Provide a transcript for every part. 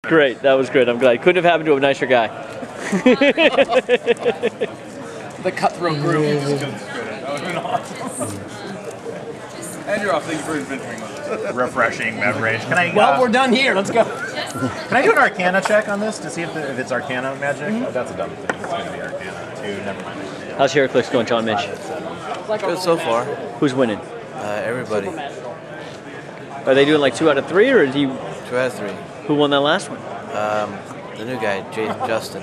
Great, that was great. I'm glad. Couldn't have happened to a nicer guy. The cutthroat group. That would have been awesome. And you're off. Thank you for adventuring with us. Refreshing Mad Mage. Can I? Well, we're done here. Let's go. Can I do an Arcana check on this to see if it's Arcana magic? Oh, that's a dumb thing. It's going to be Arcana 2. Never mind. How's HeroClix going, John Mitch? Good so far. Who's winning? Everybody. Are they doing like 2 out of 3, or is he? 2 out of 3. Who won that last one? The new guy, Justin.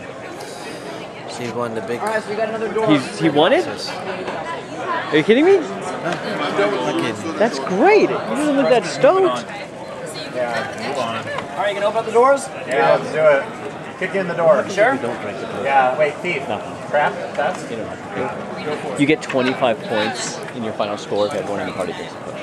He won the big. All right, so we got another door. He won it? Are you kidding me? That's great. He doesn't look that stoked. Yeah, move on. All right, you gonna open up the doors? Yeah, let's do it. Kick in the door. Sure. Don't drink it. Yeah, wait, thief. Nothing. Crap, that's. You get 25 points in your final score if everyone in the party gets a push.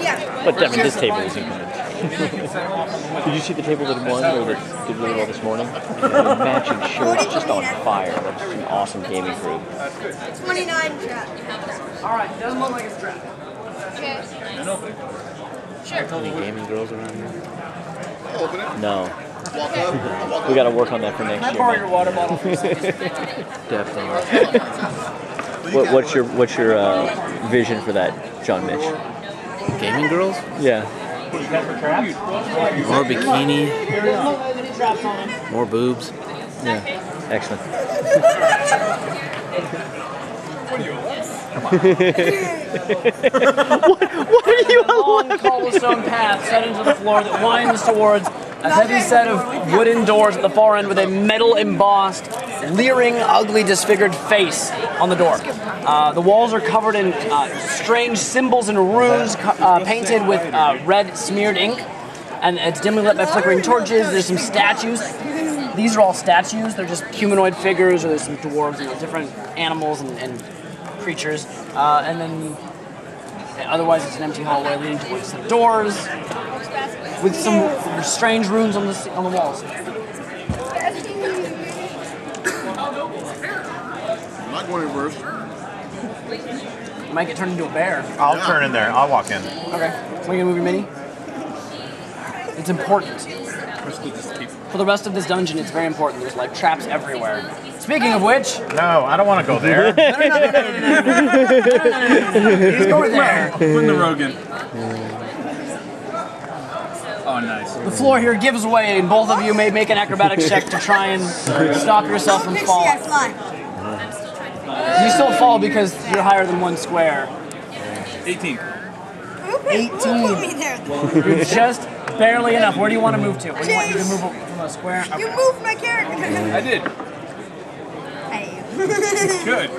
Yeah. But I mean, this table is incredible. Did you see the table that won or that did really well this morning? The matching shirt just on fire. That's just an awesome gaming group. 29 trap. All right, doesn't look like it's trapped. Okay. Any gaming girls around here? No. We got to work on that for next Can I year. borrow man. your water bottle? Definitely. What's your vision for that, John Mitch? Gaming girls? Yeah. More bikini. More boobs. Yeah. Excellent. what are you Long cobblestone path set into the floor that winds towards a heavy set of wooden doors at the far end with a metal embossed, leering, ugly, disfigured face on the door. The walls are covered in strange symbols and runes painted with red smeared ink, and it's dimly lit by flickering torches. There's some statues. These are all statues. They're just humanoid figures, or there's some dwarves, different animals and creatures. And then otherwise it's an empty hallway leading towards the doors with some strange runes on the walls. I'm not going in first. You might get turned into a bear. I'll turn in there. I'll walk in. Okay. So you gonna move your mini? It's important. For the rest of this dungeon, it's very important. There's like traps everywhere. Speaking of which, No, I don't want to go there. he's going there. Putting the rogue in. Oh, nice. The floor here gives way, and both of you may make an acrobatics check to try and stop yourself from Pixie, falling. I fly. You still fall because you're higher than 1 square. 18. Who put me there? You're just barely enough. Where do you want to move to? Where do you want you to move from a square? Okay. You moved my character. I did. Hey. Good.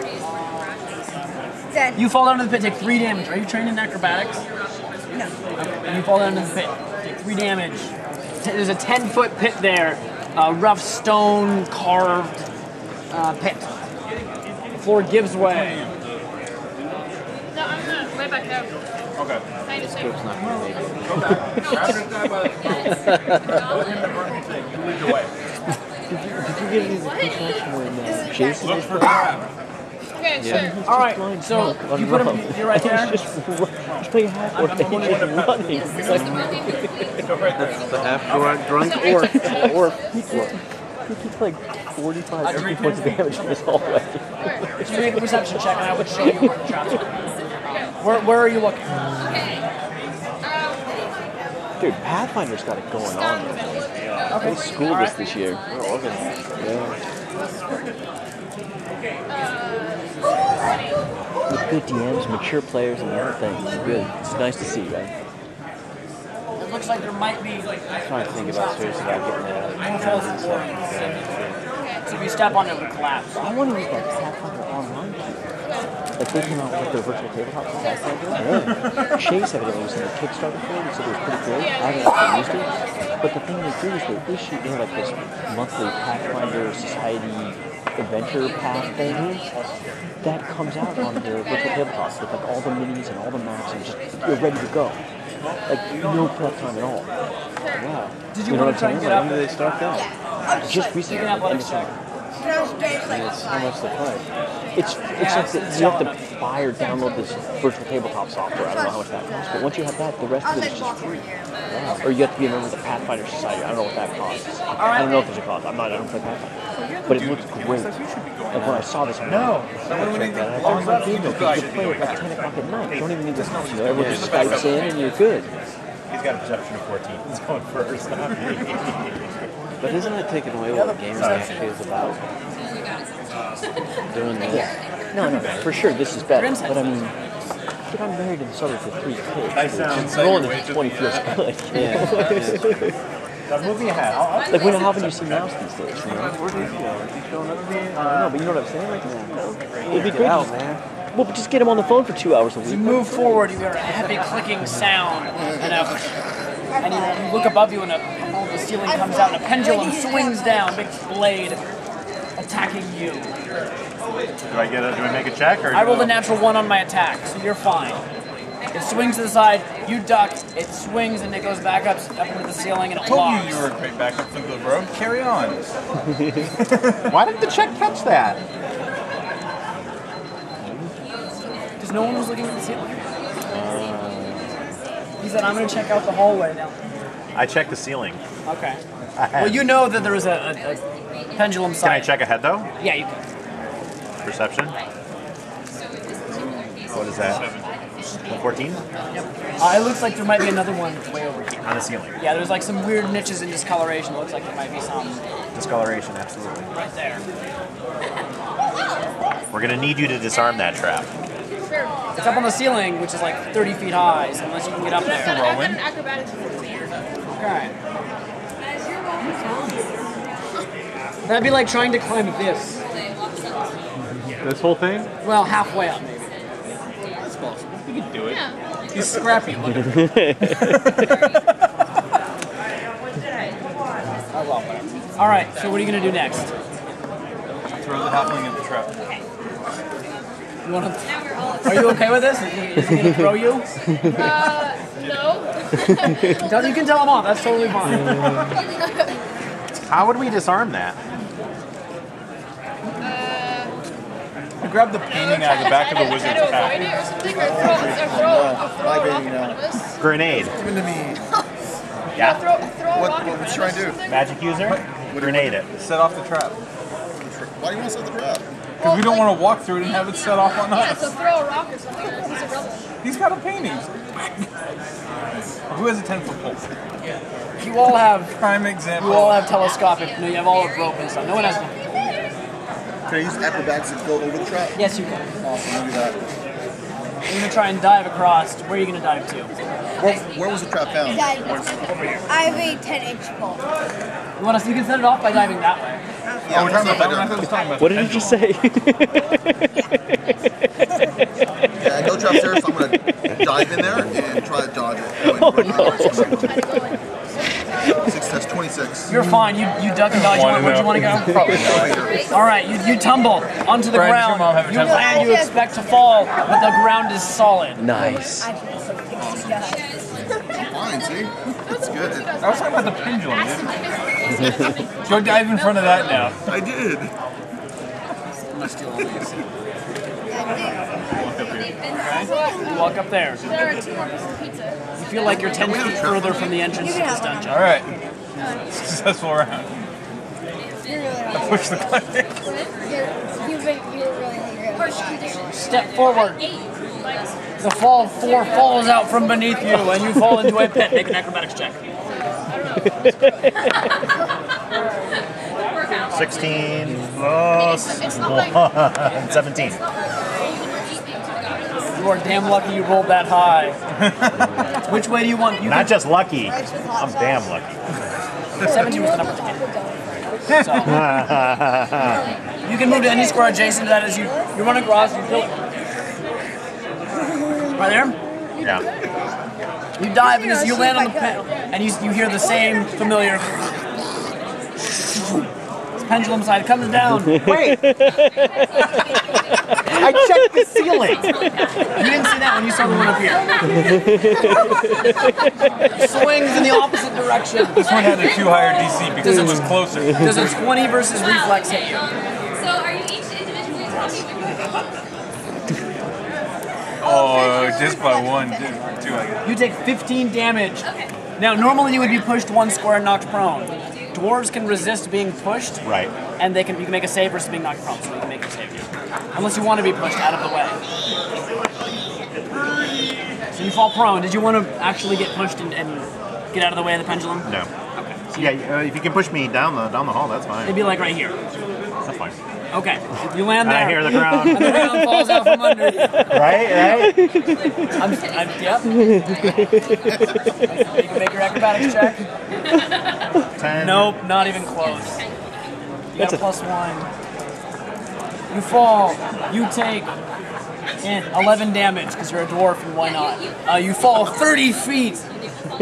Dead. You fall down to the pit, take 3 damage. Are you trained in acrobatics? No. And you fall down to the pit, take 3 damage. There's a 10-foot pit there, a rough stone carved pit. The floor gives way. No, I'm right back there. Okay. Kind of Group's not going to make it. Go back. Grab this guy by the throat. Put him to burn his thing. You lead the way. Did you get any of the confession when Jason Look for the trap. Okay, sure. All right, so you put him. You're right there. just play half orc and he's just running. It's like, Go right there. The half-drunk orc. he keeps like 45 50 points of damage in this hallway. So you make a perception check, and I would show you where the traps are. Where are you looking? Dude, Pathfinder's got it going on. They schooled us this year. We're organized. With good DMs, mature players, and everything. It's good. It's nice to see, right? It looks like there might be. I'm trying to think about seriously about getting that. So if you step on it, it will collapse. I want to use that Pathfinder online key. Like they came out with their virtual tabletop for Pathfinder. Yeah. Chase evidently was in the Kickstarter for it. He said it was pretty good. I haven't actually used it. But the thing they do is they issue, they have like this monthly Pathfinder Society adventure path thing that comes out on their virtual tabletops with like all the minis and all the maps and just you're ready to go. Like no prep time at all. Wow. Did you want to try and get up? When do they start that? Yeah. Just recently. Athletics check. Can I just It's how much the price? It's like you have to buy or download this virtual tabletop software. I don't know how much that costs, but once you have that, the rest of it is just free. Yeah. Or you have to be a member of the Pathfinder Society. I don't know what that costs. I don't know if there's a cost. I don't play Pathfinder. But it looks great. Like when I saw this, I'm like, no. Check that out. It's like bingo, because you can play it like 10 o'clock at night. You don't even need this. Everyone just Skypes in and you're good. He's got a perception of 14. He's going first, not me. But isn't it taking away what gaming actually is about? Doing this. Yeah. No, for sure this is better. But I mean, if I'm married and sober for 3 kids, rolling into 20 feels good. Now move me ahead. Like when how often do you see Mouse these days? You know? Where do you go? Is he showing up to me? No, but you know what I'm saying? Like, it'd be great. Man. Well, but just get him on the phone for 2 hours a week. You move forward, you hear a heavy clicking sound, and you look above you, and a hole in the ceiling comes out, and a pendulum swings down, big blade attacking you. Do I make a check or? I rolled a natural 1 on my attack, so you're fine. It swings to the side, you duck, it swings and it goes back up into the ceiling and it told locks. you were a great backup thinker, bro. Carry on. Why didn't the check catch that? Because no one was looking at the ceiling. He said, I'm going to check out the hallway now. I checked the ceiling. Okay. Well, you know that there was a pendulum side. Can I check ahead though? Yeah, you can. Perception. What is that? 14? Yep. It looks like there might be another one way over here. On the ceiling. Yeah, there's like some weird niches in discoloration. It looks like there might be some Discoloration, absolutely. right there. We're gonna need you to disarm that trap. It's up on the ceiling, which is like 30 feet high, so unless you can get up there. I've got an acrobatics for 14. Okay. That'd be like trying to climb this. This whole thing? Well, halfway up, maybe. You can do it. Yeah. He's scrappy. Look at him. Oh, well, whatever. All right, so what are you going to do next? Throw the halfling in the trap. You wanna, are you okay with this? Is he going to throw you? No. You can tell him off. That's totally fine. How would we disarm that? You grab the painting out of the back of the wizard's Avoid pack. it or something, or throw Give it to me. Yeah. Throw a What rock you trying to do? Magic user? Grenade it. Set off the trap. Why do you want to set the trap? Because we don't want to walk through it and have it set off on Yeah, so us. throw a rock or something, or a piece of rubble. He's got a painting. Who has a 10-foot pole? You all have Prime example. you all have telescopic. No, you have all of rope and stuff. No one has them. Can I use acrobatics to go over the trap? Yes, you can. Awesome, let me do that. You're going to try and dive across. Where are you going to dive to? Where was the trap found? I have a 10-inch pole. You can set it off by diving that way. Yeah, We're talking about that. What did he just say? Yeah, no traps there, so I'm going to dive in there and try to dodge it. Oh, no. 6, that's 26. You're fine. You duck and dodge. Where do you want to go? All right. You tumble onto the Brian, does your ground. mom have a You temper? land. You expect to fall, but the ground is solid. Nice. Fine, see? That's good. I was talking about the pendulum, dude. Go dive in front of that now. I did. You walk up there. There are 2 more pieces of pizza. You feel like you're 10 feet further from the entrance to this dungeon. All right. Successful round. Push the climbing. Step forward. The floor falls out from beneath you, and you fall into a pit. Make an acrobatics check. 16 plus 17. You are damn lucky you rolled that high. Which way do you want? You Not just lucky, I'm damn lucky. 17 was the number to hit. So, you can move to any square adjacent to that as you run across. You feel it. Right there? Yeah. You dive and you land on the pen, and you hear the same familiar pendulum side. It comes down. Wait! I checked the ceiling! You didn't see that when you saw the one up here. Swings in the opposite direction. This one had a 2 higher DC because it was closer. Does a 20 versus reflex hit you? So are you each individually talking? Oh, just by one, two, I guess. You take 15 damage. Now, normally you would be pushed 1 square and knocked prone. Dwarves can resist being pushed, Right. and you can make a save versus being knocked prone, so you can make a save here. Unless you want to be pushed out of the way. So you fall prone. Did you want to actually get pushed and get out of the way of the pendulum? No. Okay. So Yeah, if you can push me down the hall, that's fine. it'd be like right here. That's fine. Okay. You land And there. I hear the ground. And the ground falls out from under you. Right? Yep. You can make your acrobatics check. 10. Nope, not even close. You got +1. You fall. You take 11 damage because you're a dwarf and why not? You fall 30 feet,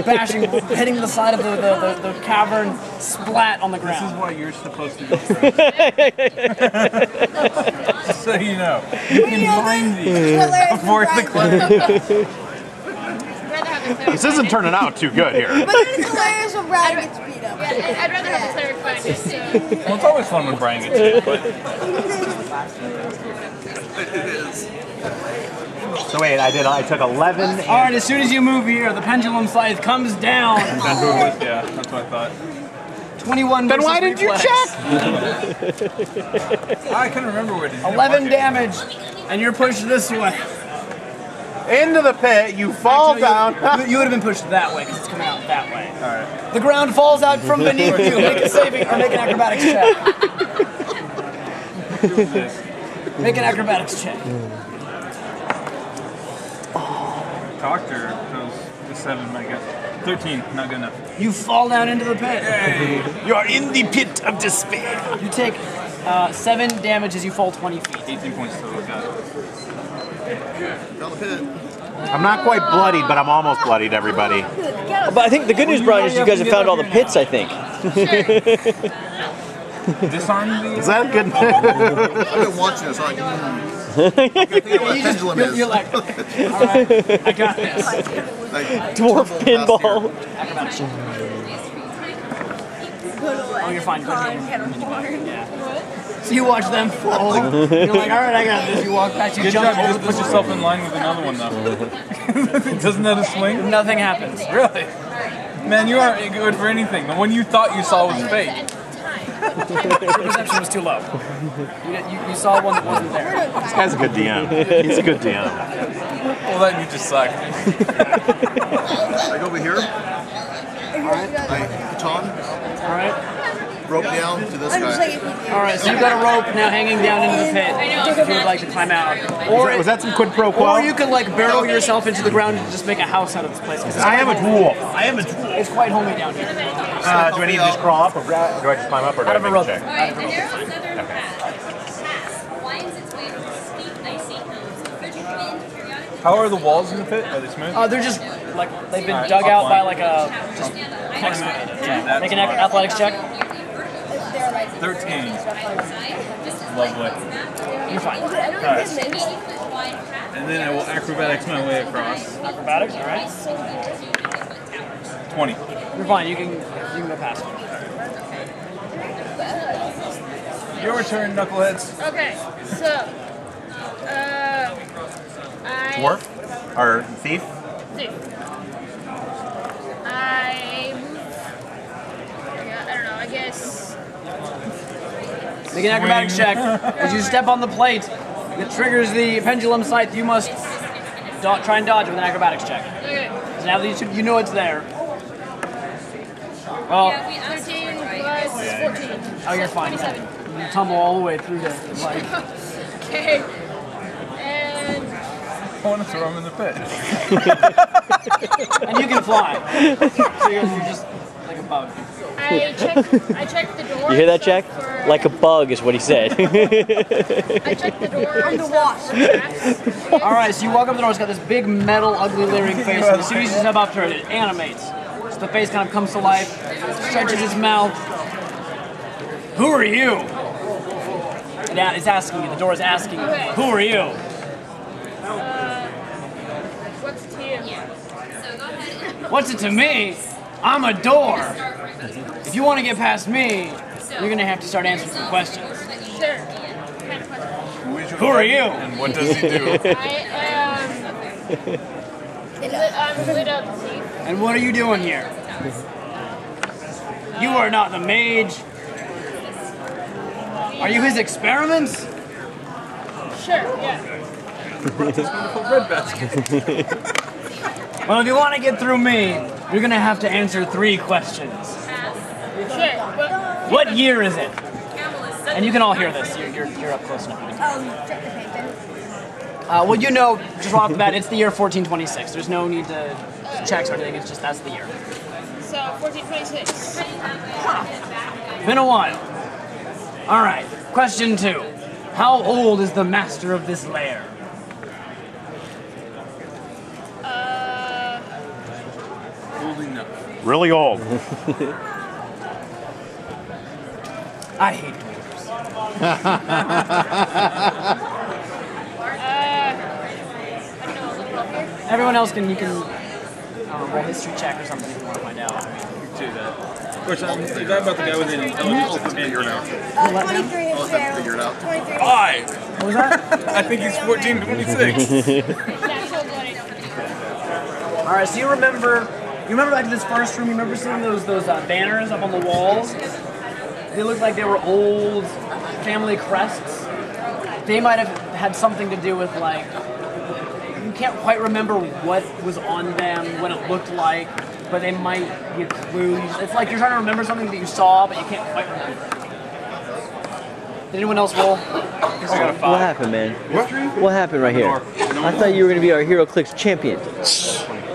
bashing, hitting the side of the cavern, splat on the This is ground. why you're supposed to be Just so you know. You can find these before the cleric. This isn't turning out too good here. But then it's hilarious when Brad gets beat up. I'd rather have the cleric find it. So. Well, it's always fun when Brian gets hit, but So wait, I took 11. All right, as soon as you move here, the pendulum scythe comes down. that's what it was. Yeah, that's what I thought. 21 Then versus why did you reflex. check? I couldn't remember where it is. 11 damage, and you're pushed this way. Into the pit, you fall down. You would have been pushed that way because it's coming out that way. All right. The ground falls out from beneath you. Make a saving or make an acrobatics check. Make an acrobatics check. Doctor goes to 7, I guess. 13, not good enough. You fall down into the pit. You are in the pit of despair. You take 7 damage as you fall 20 feet. 18 points total, got it. Down the pit. I'm not quite bloodied, but I'm almost bloodied, everybody. But I think the good news, Brian, is you guys have found all the pits, I think. Disarm the... Is that good? I've been watching this. Like, I think what pendulum is. You're like, all right, I got this. Like, Dwarf tumble pinball. Acrobatics check. Oh, you're fine. Yeah. So you watch them fall. You're like, all right, I got this. You walk past, you Good jump job, you over just the put yourself in line with another one, though. Doesn't that a swing? Nothing happens. Really? Man, you aren't good for anything. The one you thought you saw was fake. Your perception was too low. You saw one that wasn't there. This guy's a good DM. He's a good DM. Well, then you just suck. I go over here. I baton, All right. rope down to this I'm just like, guy. All right. So you've got a rope now hanging down into the pit. If you would like to climb out, or Was that some quid pro quo? or you could like barrel yourself into the ground and just make a house out of this place. 'Cause it's I am a quite- dwarf. I am a dwarf. It's quite homey down here. Do I need to just crawl up, or do I just climb up, or do I Out of a make rope. a check? Out of a rope. Narrow southern path winds its way through steep, icy hills, pushing wind periodically. How are the walls in the pit? Are they smooth? They're just like they've been dug out by like a just excavated. Yeah. Make an athletics check. 13. Lovely. You're fine. Alright. And then I will acrobatics my way across. Acrobatics. All right. 20. You're fine. You can go past. Your turn, knuckleheads. Okay, so I Dwarf? Or thief? see. I don't know. I guess Make an acrobatics check. As you step on the plate that triggers the pendulum scythe, you must try and dodge with an acrobatics check. okay. So now that you know it's there. Well, 13 plus 14. oh, you're fine. You tumble all the way through the like. Okay. And I want to throw him in the pit. And you can fly. So you're just like a bug. I checked the door. You hear that, and Jack? stuff for- Like a bug is what he said. I checked the door. I'm the wasp. All right, so you walk up the door. It's got this big metal, ugly, leering face. And as soon as you step up to it, it animates. So the face kind of comes to life, stretches its mouth. Who are you? And it's asking you. The door is asking you. Who are you? What's to you? What's it to me? I'm a door. If you want to get past me, you're gonna have to start answering some questions. Sure. Kind of question. Who is your Who are friend you? And what does he do? I am I'm laid out to sea. And what are you doing here? You are not the mage. Are you his experiments? Sure, yeah. Red basket. Well, if you want to get through me, you're gonna have to answer 3 questions. Sure. But What year is it? And you can all hear this. You're up close enough. Check the paper. Well, you know, just off the bat, it's the year 1426. There's no need to check or anything. It's just that's the year. so 1426. Been a while. All right. Question 2. How old is the master of this lair? Holding no. Really old. I hate dwarves. I don't know, look it up here. Everyone else you can roll history check or something if you want to find out. Do that. Of course, is that about the guy with an elephant figure now? 23 is I'll have to figure it out. 23. What was that? I think he's 1426. Natural good. All right. So you remember like this first room? You remember seeing those banners up on the walls? They looked like they were old family crests. They might have had something to do with like, you can't quite remember what was on them, what it looked like, but they might be clues. It's like you're trying to remember something that you saw, but you can't quite remember. Did anyone else roll? What happened, man? What happened right here? I thought you were going to be our Hero Clicks champion.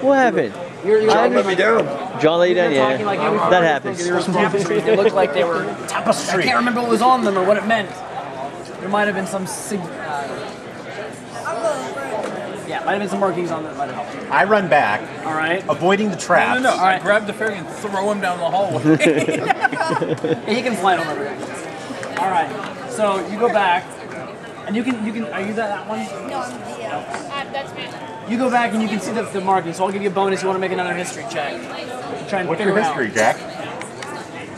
What happened? John let me down. John let you down, yeah. Talking like, we That happens. There were some tapestries. They looked like they were tapestry. I can't remember what was on them or what it meant. There might have been some yeah, might have been some markings on them. Might have helped. I run back, All right. avoiding the traps. No. I grab the fairy and throw him down the hallway. Yeah, he can fly over there. All right. So you go back, and you can. Are you that one? No, I'm the That's me. You go back and you can see the markings. So I'll give you a bonus. If you want to make another history check. Try and What's figure your history, out. Jack?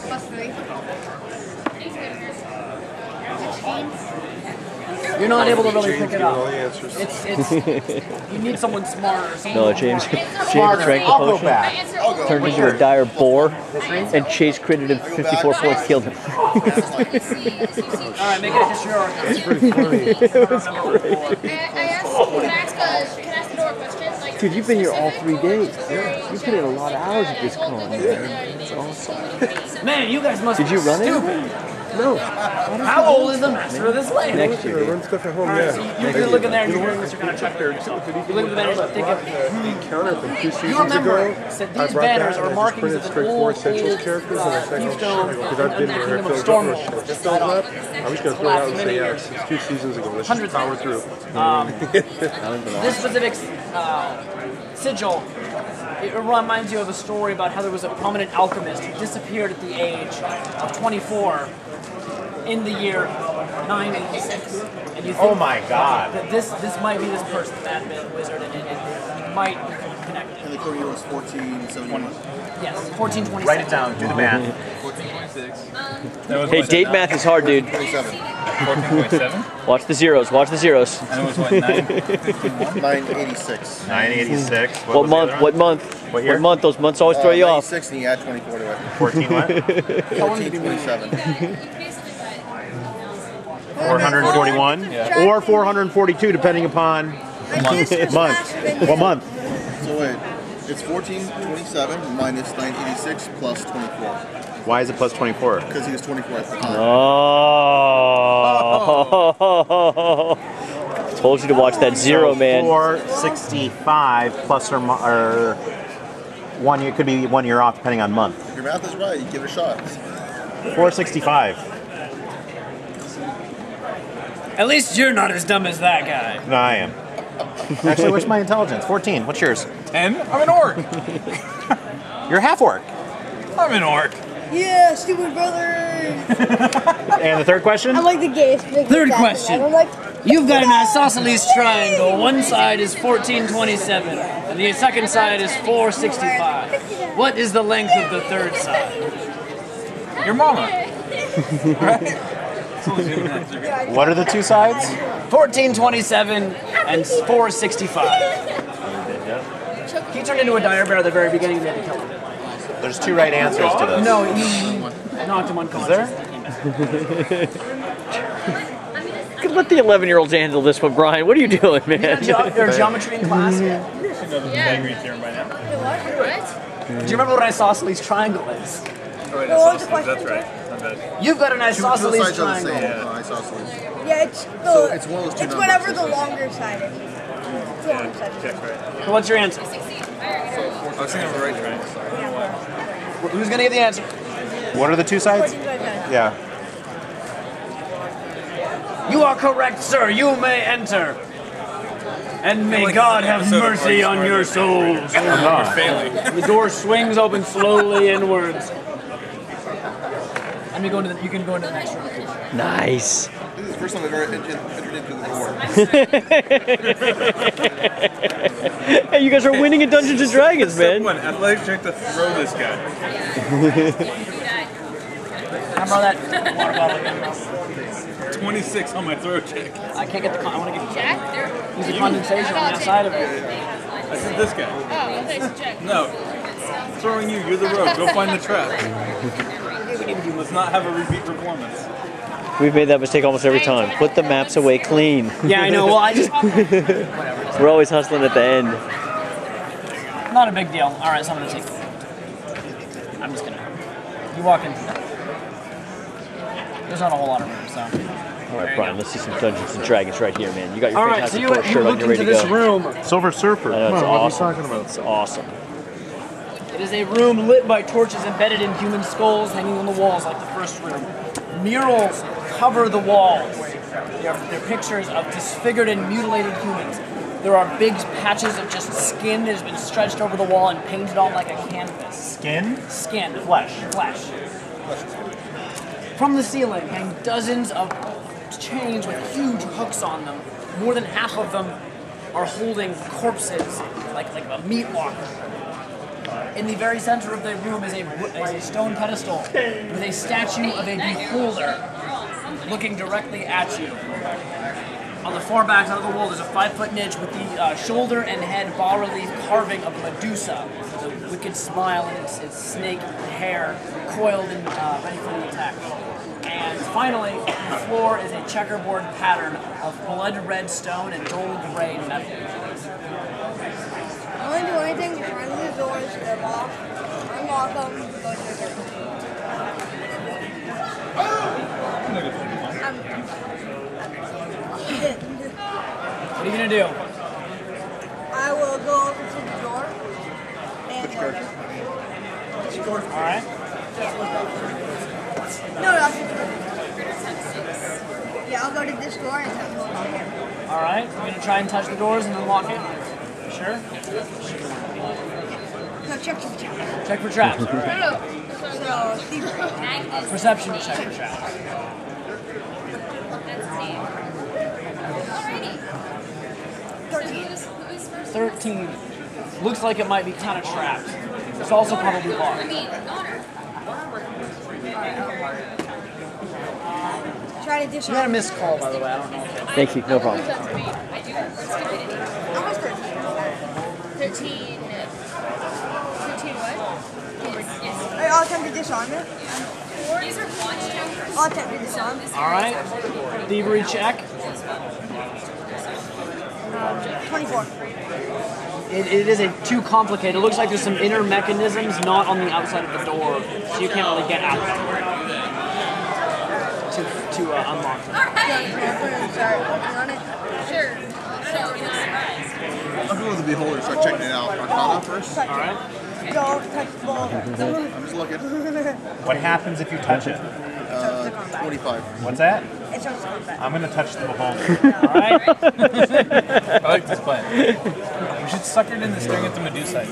plus 3. You're not able to really pick it up. It's you need someone smarter. Someone No, James. James drank the I'll go potion, back. turned into a dire boar, and Chase critted him 54 points, killed him. All right, make it a history or I asked, can I ask the door a question? Like, Dude, you've been here all 3 days. You put in a lot of hours at this con, man. It's awesome. Man, you guys must Did you be run stupid. it? No. How old is the master of this land? Next year, dude. Run stuff at home, All right, so yeah. you look in there and you're hearing this, you're going to check there yourself. You look at the banners and think of, Counter from 2 seasons you remember ago. that I these brought banners that are and I just markings printed of an straight old, 4 Essentials characters and I said, oh Keystone shit, because I've been and there, Kingdom I of filled up Stormwolf. those shit up. I was going to throw it out and say, yeah, it's 2 seasons ago. Let's just power through. This specific sigil, it reminds you of a story about how there was a prominent alchemist who disappeared at the age of 24 in the year 986. And you think Oh my god. that this might be this person, Mad Mage wizard, and it might be connected. And the current year was 1471. Yes, 1427. Write it down, do the math. 1426. Hey, date math is hard, dude. 27. 14.7. Watch the zeros. Watch the zeros. And it was what, 951? 986. 986. What was the month? other What one? month? What year? What month? Those months always throw you off. 96 and you add 24 to it. 14 what? 1427. 441? Yeah. Or 442, depending upon month. What month? So wait, it's 1427 minus 986 plus 24. Why is it plus 24? Because he was 24 at the time. Oh. Told you to watch that zero, man. 465 plus or 1 year, could be 1 year off depending on month. If your math is right, you give it a shot. 465. At least you're not as dumb as that guy. No, I am. Actually, what's my intelligence? 14. What's yours? 10? I'm an orc. You're half orc. I'm an orc. Yeah, stupid brother. And the third question? I like the gayest. Third question. I'm like, You've got an isosceles triangle. One side is 1427, and the second side is 465. What is the length of the third side? Your mama. What are the two sides? 1427 and 465. He turned into a dire bear at the very beginning and they had to kill him. There's 2 right answers to this. No, he knocked him unconscious. Let the 11-year-olds handle this one, Brian. What are you doing, man? Your geometry in class? You should know the Pythagorean theorem by now. What? Do you remember what an isosceles triangle is? Oh, wait, that's right. Not bad. You've got an Two isosceles sides are the triangle. same. Isosceles. Yeah, it's So it's one of those two It's numbers, whatever isn't the it? longer side is. It's the longer side. Check, right. So what's your answer? I was thinking of the right triangle. Who's going to give the answer? What are the 2 sides? 14 by 10. Yeah. You are correct, sir. You may enter. And may God have mercy on your souls. The door swings open slowly inwards. Let me go into the, you can go into the next room. Nice. This is the first time I've ever entered into the door. Hey, you guys are winning in Dungeons and Dragons, Step man. 1, athletic check to throw this guy. How about that water bottle again? 26 on my throw check. I can't get the. I want to get Jack? use the condensation on the outside of it. I said this guy. Oh, okay, so Jack. No. Throwing you. You're the rogue. Go find the trap. Let's not have a repeat performance. We've made that mistake almost every time. Put the maps away clean. Yeah, I know. Well, I just. We're always hustling at the end. Not a big deal. All right, so I'm gonna take. I'm just gonna. You walk in. There's not a whole lot of room, so. All right, Brian, let's see some Dungeons and Dragons right here, man. You got your All right, so fantastic you Thor shirt on, look you're ready into to this go. room. Silver Surfer. I know, it's Come on, awesome. What are you talking about? It's awesome. It is a room lit by torches embedded in human skulls hanging on the walls like the first room. Murals cover the walls. They're pictures of disfigured and mutilated humans. There are big patches of just skin that has been stretched over the wall and painted on like a canvas. Skin? Skin, flesh. From the ceiling hang dozens of chains with huge hooks on them. More than half of them are holding corpses, like a meat locker. In the very center of the room is a stone pedestal with a statue of a beholder looking directly at you. On the far back side of the wall, there's a 5-foot niche with the shoulder and head bas-relief carving of Medusa, with a wicked smile and its snake hair coiled and ready for the attack. And finally, the floor is a checkerboard pattern of blood red stone and dull gray metal. I don't do anything, just run to the doors, they're locked, unlock them, go to the What are you gonna do? I will go over to the door and Alright. No, yeah, I'll go to this door and then go lock it. Alright, you're gonna try and touch the doors and unlock it. Sure? No, check. Check for traps. Alright. So, Steve. Perception check for traps. Alrighty. 13. Looks like it might be kind of trapped. It's also probably I locked. mean, Connor. Try to You disarm. had a missed call, by the way. I don't know. Thank you, no problem. I do. Stupidity. How much 13? 13. 13 what? Yes. I'll attempt to disarm it. These are watchtower. I'll attempt to disarm. Alright. Thievery check. 24. It is too complicated. It looks like there's some inner mechanisms not on the outside of the door, so you can't really get out to unlock them. Start working on it. Sure. I'll go with the beholder, start checking it out. Arcana first. Alright. Don't touch the ball. I'm just looking. What happens if you touch it? 25. What's that? It starts to come back. I'm gonna touch the beholder. Alright. I like this plan. We should suck it in the string at the Medusa. I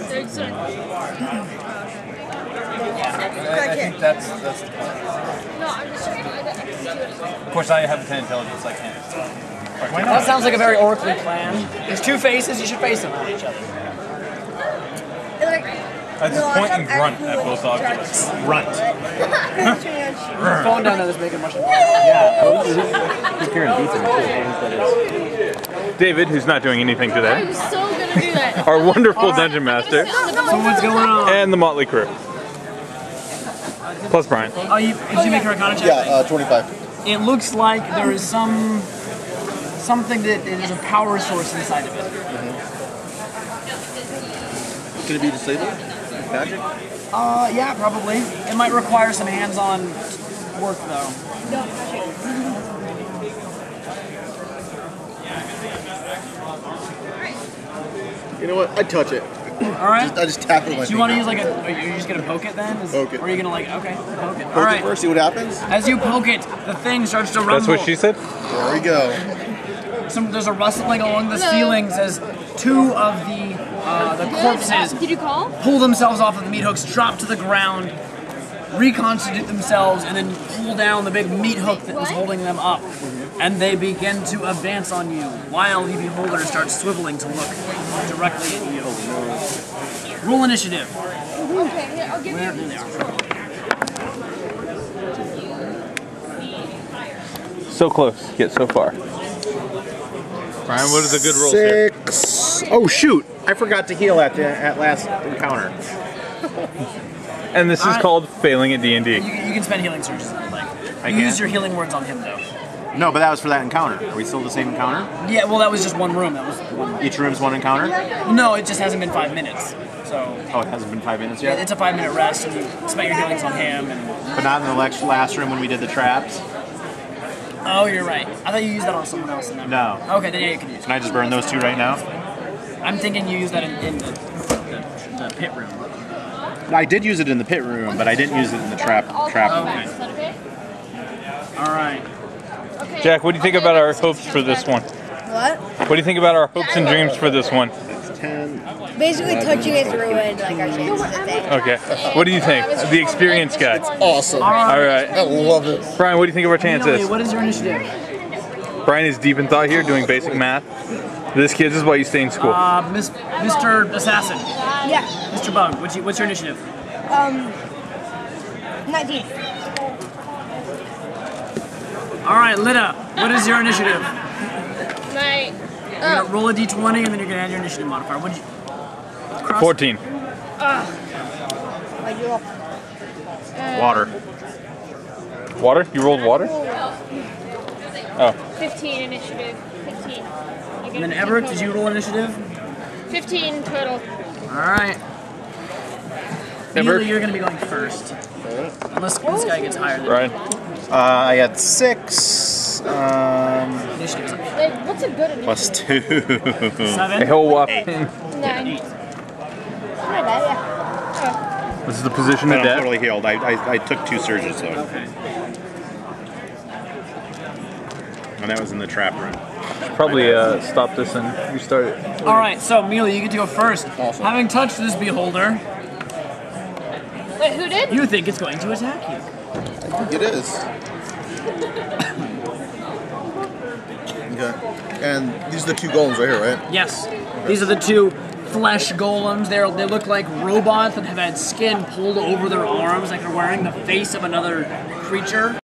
think that's the plan. No, I'm just trying to do it. Of course, I have 10 intelligence. I can't. Why That not? sounds like a very oracly plan. There's two faces, you should face them on each other. I just point and grunt at both objects. Runt. Phone down there is making much noise. He's carrying beats in his David, who's not doing anything today. I'm so good do that. Our wonderful dungeon master. So what's going on? And the Motley Crew. Plus Brian. Oh, did you make your Arcana check? Yeah, 25. It looks like there is something that is a power source inside of it. Can it be disabled? Magic? Yeah, probably. It might require some hands-on work, though. You know what? I'd touch it. All right. I just tap it with my Do you want to finger. use like a? Are you just gonna poke it then? Poke it. Or are you gonna like? Okay, poke it. All Poke right. it first, see what happens? As you poke it, the thing starts to rumble. That's what she said? There we go. There's a rustling along the ceilings as two of the corpses Did you call? pull themselves off of the meat hooks, drop to the ground, reconstitute themselves, and then pull down the big meat hook that was holding them up. And they begin to advance on you, while the beholder starts swiveling to look directly at you. Roll initiative. Okay, here, I'll give Where you. they are. So close, yet so far. Brian, what are the good rolls here? 6. Oh shoot! I forgot to heal at last encounter. And this is Alright. called failing at D&D. You can spend healing surges if you'd like. You can? use your healing words on him, though. No, but that was for that encounter. Are we still the same encounter? Yeah, well, that was just one room. That was one. Each room's one encounter? No, it just hasn't been 5 minutes. So Oh, it hasn't been 5 minutes yeah, yet? it's a 5-minute rest, and you spent your healings on him. And But not in the last room when we did the traps? oh, you're right. I thought you used that on someone else. In that No. room. Okay, then yeah, you can use it. Can I just burn those two right now? I'm thinking you used that in the pit room. I did use it in the pit room, but I didn't use it in the trap room. Is that okay? All right. Okay. Jack, what do you think about our hopes for this one? What? What do you think about our hopes and dreams for this one? That's 10. Basically, touching it ruined like our chances of thing. Okay. What do you think? The experienced guy. Awesome. All right. I love it. Brian, what do you think of our Amelia, chances? what is your initiative? Brian is deep in thought here, doing basic math. This, kids, is why you stay in school. Mr. Assassin. Yeah. Mr. Bug, what's your initiative? 19. All right, Lida, what is your initiative? My. You're gonna roll a d20 and then you're gonna add your initiative modifier. What did you? 14. Why'd you roll? Water. Water? You rolled water? Oh. 15 initiative. 15. And then Everett, did you roll initiative? 15 total. All right. Everett? Amelia, you're gonna be going first. Unless this guy gets higher than Brian? I got 6. initiative. Like, what's a good initiative? Plus 2. 7. A whole whopping. 9. Not bad, yeah. This is the position But of I'm death. totally healed. I took 2 surges though. Okay. And that was in the trap room. Probably stop this and restart it. All right, so Amelia, you get to go first. Awesome. Having touched this beholder, Wait, who did? you think it's going to attack you. I think it is. Okay. And these are the 2 golems right here, right? Yes. These are the 2 flesh golems. They look like robots that have had skin pulled over their arms, like they're wearing the face of another creature.